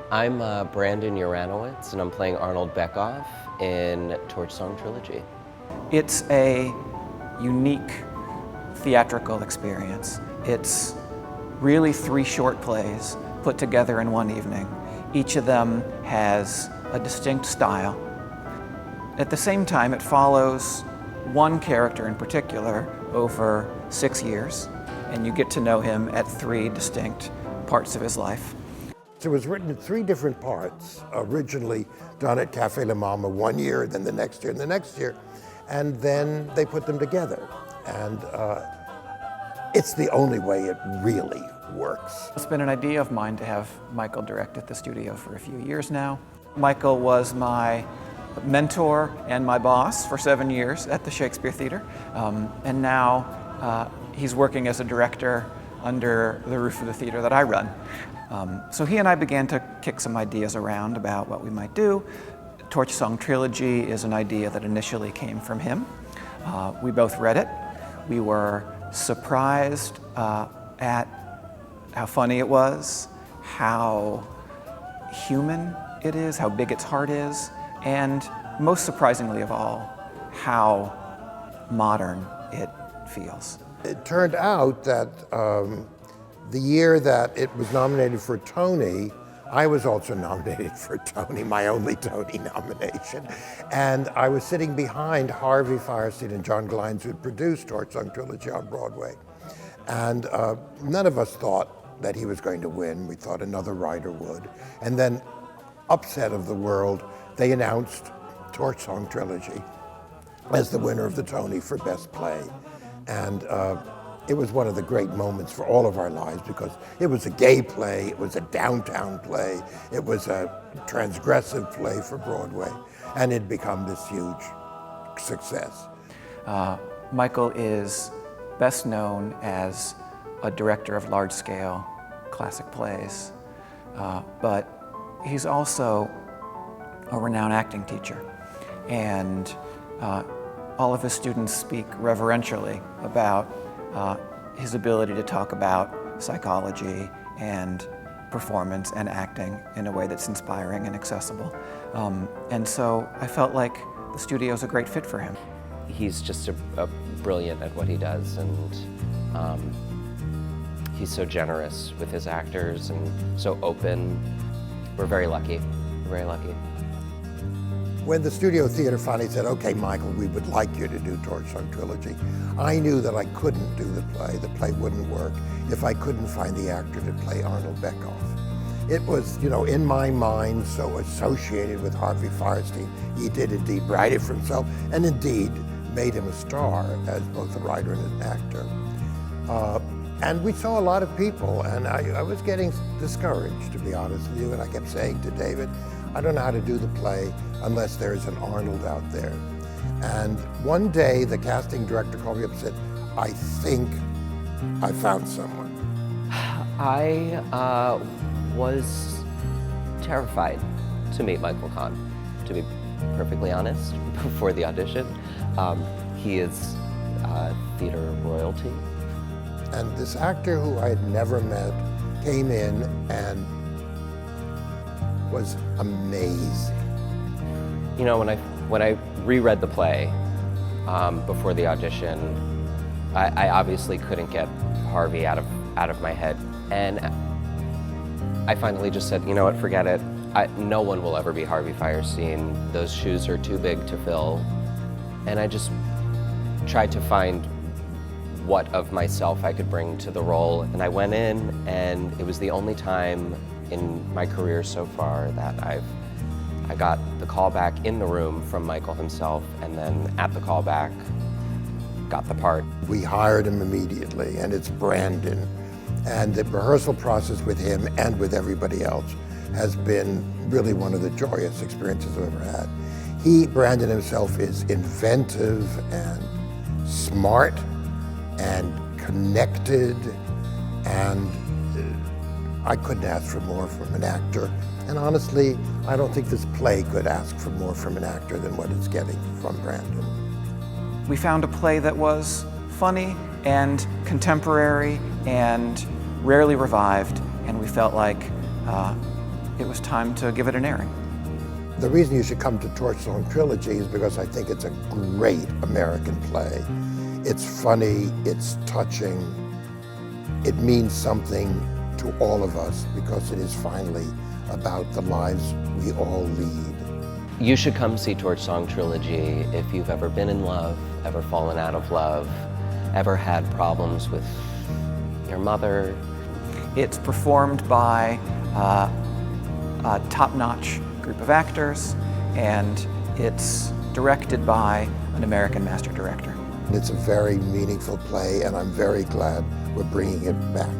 I'm Brandon Uranowitz, and I'm playing Arnold Beckoff in SONG TRILOGY. It's a unique theatrical experience. It's really 3 short plays put together in one evening. Each of them has a distinct style. At the same time, it follows one character in particular over 6 years, and you get to know him at 3 distinct parts of his life. It was written in 3 different parts, originally done at Cafe La Mama 1 year, then the next year, and the next year, and then they put them together. And it's the only way it really works. It's been an idea of mine to have Michael direct at the studio for a few years now. Michael was my mentor and my boss for 7 years at the Shakespeare Theater, and now he's working as a director under the roof of the theater that I run. So he and I began to kick some ideas around about what we might do. SONG TRILOGY is an idea that initially came from him. We both read it. We were surprised at how funny it was, how human it is, how big its heart is, and most surprisingly of all, how modern it feels. It turned out that the year that it was nominated for Tony, I was also nominated for Tony, my only Tony nomination. And I was sitting behind Harvey Fierstein and John Glines, who had produced SONG TRILOGY on Broadway. And none of us thought that he was going to win. We thought another writer would. And then, upset of the world, they announced SONG TRILOGY as the winner of the Tony for Best Play. And it was one of the great moments for all of our lives because it was a gay play, it was a downtown play, it was a transgressive play for Broadway, and it had become this huge success. Michael is best known as a director of large-scale classic plays, but he's also a renowned acting teacher, and all of his students speak reverentially about his ability to talk about psychology and performance and acting in a way that's inspiring and accessible. And so I felt like the studio's a great fit for him. He's just a brilliant at what he does, and he's so generous with his actors and so open. We're very lucky. We're very lucky. When the Studio Theater finally said, okay, Michael, we would like you to do SONG TRILOGY, I knew that I couldn't do the play. The play wouldn't work if I couldn't find the actor to play Arnold Beckoff. It was, you know, in my mind, so associated with Harvey Fierstein. He did indeed write it for himself, and indeed made him a star as both a writer and an actor. And we saw a lot of people, and I was getting discouraged, to be honest with you, and I kept saying to David, I don't know how to do the play unless there's an Arnold out there. And one day, the casting director called me up and said, I think I found someone. I was terrified to meet Michael Kahn, to be perfectly honest, before the audition. He is theater royalty. And this actor who I had never met came in and was amazing. You know, when I reread the play before the audition, I obviously couldn't get Harvey out of my head, and I finally just said, you know what, forget it. No one will ever be Harvey Fierstein. Those shoes are too big to fill, and I just tried to find what of myself I could bring to the role, and I went in, and it was the only time in my career so far that I got the call back in the room from Michael himself, and then at the callback, got the part. We hired him immediately, and it's Brandon. And the rehearsal process with him and with everybody else has been really one of the joyous experiences I've ever had. Brandon himself is inventive and smart and connected, and I couldn't ask for more from an actor. And honestly, I don't think this play could ask for more from an actor than what it's getting from Brandon. We found a play that was funny and contemporary and rarely revived, and we felt like it was time to give it an airing. The reason you should come to Torch Song Trilogy is because I think it's a great American play. It's funny, it's touching, it means something to all of us because it is finally about the lives we all lead. You should come see Torch Song Trilogy if you've ever been in love, ever fallen out of love, ever had problems with your mother. It's performed by a top-notch group of actors, and it's directed by an American master director. It's a very meaningful play, and I'm very glad we're bringing it back.